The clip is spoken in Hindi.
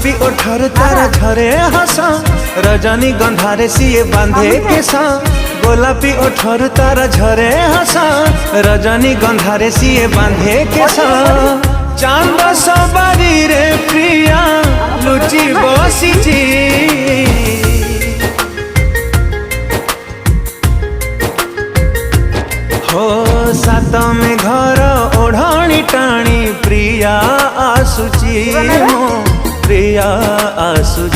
गोलापी ओठर तारा झरे हस रजनी गंधारे सिए बांधे केसा गोलापी ओठर तारा झरे हस रजनी गंधारे सिए बांधे केसा चांद सवारी रे प्रिया लुचि बसिची हो सात में घर ओढ़णी टाणी प्रिया आसुची मो प्रिया आसुची।